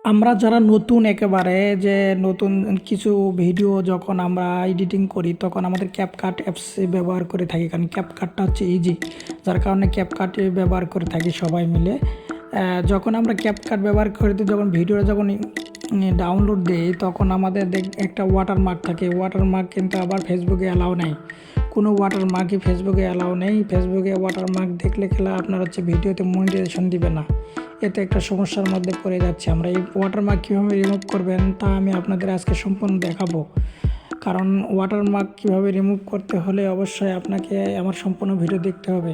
আমরা যারা নতুন একেবারে যে নতুন কিছু ভিডিও যখন আমরা এডিটিং করি তখন আমাদের ক্যাপকাট অ্যাপস ব্যবহার করে থাকি, কারণ ক্যাপকাটটা হচ্ছে ইজি, যার কারণে ক্যাপকাট ব্যবহার করে থাকি সবাই মিলে। যখন আমরা ক্যাপকাট ব্যবহার করি যখন ভিডিওটা যখন ডাউনলোড দিই তখন আমাদের একটা ওয়াটারমার্ক থাকে। ওয়াটারমার্ক কিন্তু আবার ফেসবুকে অ্যালাউ নেই, কোনো ওয়াটারমার্কই ফেসবুকে অ্যালাউ নেই। ফেসবুকে ওয়াটারমার্ক দেখলে খেলা আপনার হচ্ছে ভিডিওতে মনিটাইজেশন দিবে না, এতে একটা সমস্যার মধ্যে পড়ে যাচ্ছে। আমরা এই ওয়াটারমার্ক কীভাবে রিমুভ করবেন তা আমি আপনাদের আজকে সম্পূর্ণ দেখাবো। কারণ ওয়াটারমার্ক কীভাবে রিমুভ করতে হলে অবশ্যই আপনাকে আমার সম্পূর্ণ ভিডিও দেখতে হবে।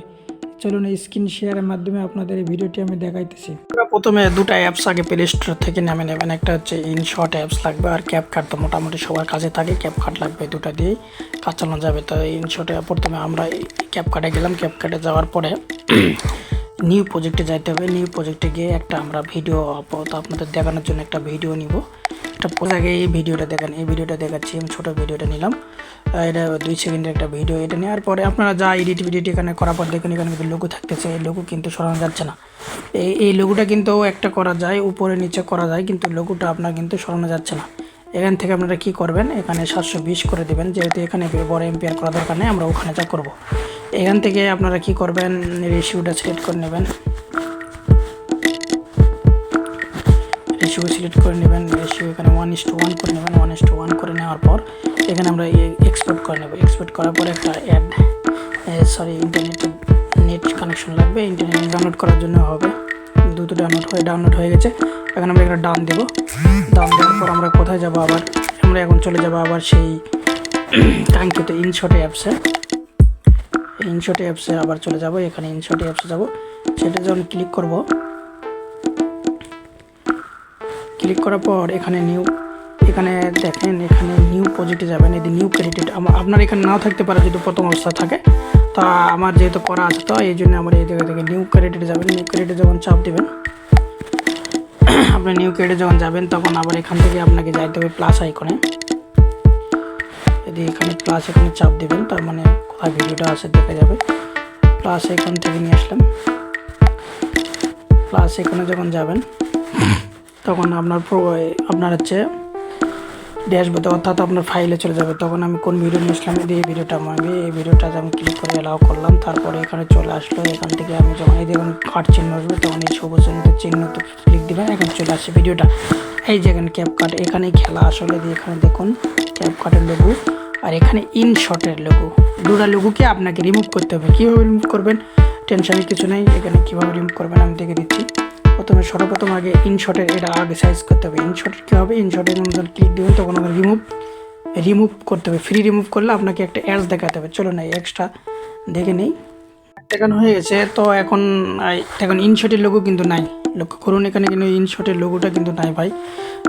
চলুন এই স্ক্রিন শেয়ারের মাধ্যমে আপনাদের এই ভিডিওটি আমি দেখাইতেছি। প্রথমে দুটো অ্যাপস আগে প্লে স্টোর থেকে নামে নেবেন। একটা হচ্ছে ইনশট অ্যাপস লাগবে, আর ক্যাপকাট তো মোটামুটি সবার কাছে থাকে, ক্যাপকাট লাগবে, দুটো দিয়েই কাজ চালানো যাবে। তো ইনশটে প্রথমে আমরা ক্যাপকাটে গেলাম। ক্যাপকাটে যাওয়ার পরে নিউ প্রজেক্টে যাইতে হবে। নিউ প্রজেক্টে গিয়ে একটা আমরা ভিডিও আপনাদের দেখানোর জন্য একটা ভিডিও নিব। একটা আগে এই ভিডিওটা দেখেন, এই ভিডিওটা দেখাচ্ছি আমি, ছোটো ভিডিওটা নিলাম। এটা 2 সেকেন্ডের একটা ভিডিও। এটা নেওয়ার পরে আপনারা যা এডিট এখানে করার পর দেখুন এখানে কিন্তু লোগো থাকতেছে। এই লোগো কিন্তু সরানো যাচ্ছে না। এই লোগোটা কিন্তু একটা করা যায়, উপরে নিচে করা যায়, কিন্তু লোগোটা আপনার কিন্তু সরানো যাচ্ছে না। এখান থেকে আপনারা কি করবেন, এখানে 720 করে দেবেন, যেহেতু এখানে বড় এম্পিয়ার করা দরকার নেই, আমরা ওখানে যা করব। এখান থেকে আপনারা কি করবেন, রেশিওটা সিলেক্ট করে নেবেন। রেশিও সিলেক্ট করে নেবেন, রেশিও এখানে 1:1 করে নেবেন। 1:1 করে নেওয়ার পর এখানে আমরা এক্সপোর্ট করে নেব। এক্সপোর্ট করার পরে একটা নেট কানেকশন লাগবে, ইন্টারনেট ডাউনলোড করার জন্য হবে। দ্রুত ডাউনলোড হয়ে গেছে। এখন আমরা একটা ডান দেবো। ডান দেওয়ার পর আমরা কোথায় যাব, আবার আমরা এখন চলে যাব আবার সেই কাঙ্ক্ষিত ইনশটে অ্যাপসে আবার চলে যাব। এখানে ইনশটে অ্যাপসে যাব, সেটা যখন ক্লিক করব, ক্লিক করার পর এখানে দেখেন এখানে নিউ প্রজেক্টে যাবেন। এই নিউ ক্রেডিট আপনার এখানে নাও থাকতে পারে যদি প্রথম অবস্থা থাকে, তা আমার যেহেতু করা আছে তো এই জন্য আমার এই জায়গা থেকে নিউ ক্রেডিটে যাবেন। নিউ ক্রেডিটে যখন চাপ দেবেন, আপনি নিউ ক্রেডিটে যখন যাবেন তখন আবার এখান থেকে আপনাকে যাইতে হবে প্লাস আইকনে। যদি এখানে প্লাস আইকনে চাপ দেবেন, তার মানে কোথায় ভিডিওটা আছে দেখা যাবে। প্লাস আইকন থেকে নিয়ে আসলাম। প্লাস আইকনে যখন যাবেন তখন আপনার হচ্ছে ড্যাশবোর্ডে, অর্থাৎ আপনার ফাইলে চলে যাবে। তখন আমি কোন ভিডিও নিয়ে আসলাম, এই ভিডিওটা আমি ক্লিক করে অ্যালাউ করলাম। তারপরে এখানে চলে আসলো। এখান থেকে আমি যখন এই দেখুন কাট চিহ্ন আসবে, তখন এই সবুজ চিহ্নতে ক্লিক দেবেন। এখন চলে আসছে ভিডিওটা। এই যে এখানে ক্যাপকাট, এখানেই খেলা আসলে। এখানে দেখুন ক্যাপকাটের লোগো আর এখানে ইনশটের লোগো, দুটা লোগোকে আপনাকে রিমুভ করতে হবে। কীভাবে রিমুভ করবেন টেনশনের কিছু নেই, এখানে কীভাবে রিমুভ করবেন আমি দেখে দিচ্ছি। সর্বপ্রথম আগে ইনশটের এটা আগে সাইজ করতে হবে। ইনশটের কী হবে, ইনশটের মধ্যে ক্লিক দেবেন, তখন আমাকে রিমুভ করতে হবে। ফ্রি রিমুভ করলে আপনাকে একটা অ্যাডস দেখাতে হবে। চলো না এক্সট্রা দেখে নেই। দেখানো হয়ে গেছে। তো এখন ইনশটের লোগো কিন্তু নাই, লক্ষ্য করুন এখানে কিন্তু ইনশটের লোগোটা কিন্তু নাই ভাই।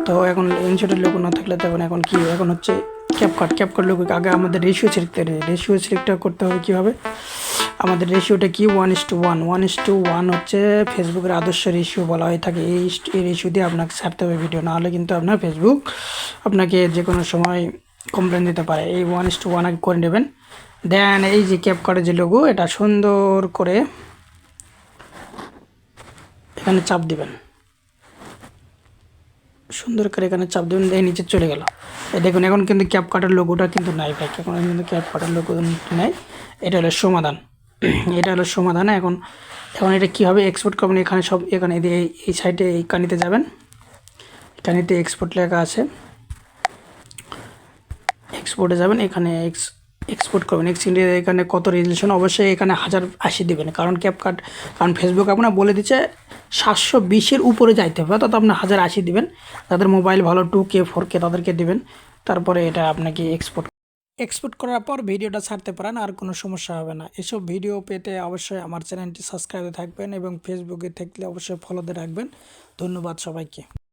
তো এখন ইনশটের লোগো না থাকলে তখন এখন হচ্ছে ক্যাপকাট লোগো। আগে আমাদের রেশিও সিলেক্ট করতে হবে। কীভাবে, আমাদের রেশিওটা কি 1:1। 1:1 হচ্ছে ফেসবুকের আদর্শ রেশিও বলা হয়ে থাকে। এই রেশিও দিয়ে আপনাকে ছাড়তে হবে ভিডিও, নাহলে কিন্তু আপনার ফেসবুক আপনাকে যে কোনো সময় কমপ্লেন দিতে পারে। এই 1:1 আগে করে নেবেন। দেন এই যে ক্যাপকাটের যে লোগো, এটা সুন্দর করে এখানে চাপ দিবেন। এই নিচে চলে গেল। এই দেখুন এখন কিন্তু ক্যাপকাটের লোগোটা কিন্তু নাই ভাই, এখন কিন্তু ক্যাপকাটের লোগো নাই। এটা হলো সমাধান। এখন এটা কী হবে, এক্সপোর্ট করবেন। এখানে এই সাইডে এই কানিতে যাবেন, কানিতে এক্সপোর্ট লেখা আছে, এক্সপোর্টে যাবেন। এখানে এক্সপোর্ট করবেন। এখানে কত রেজলিউশন, অবশ্যই এখানে 1080 দেবেন, কারণ ফেসবুক আপনার বলে দিচ্ছে 720-এর উপরে যাইতে হবে, অর্থাৎ আপনার 1080 দেবেন। যাদের মোবাইল ভালো 2K 4K তাদেরকে দেবেন। তারপরে এটা আপনাকে এক্সপোর্ট করার পর ভিডিওটা ছাড়তে পারেন, আর কোনো সমস্যা হবে না। এসব ভিডিও পেতে অবশ্যই আমার চ্যানেলটি সাবস্ক্রাইবে থাকবেন এবং ফেসবুকে থাকলে অবশ্যই ফলোতে রাখবেন। ধন্যবাদ সবাইকে।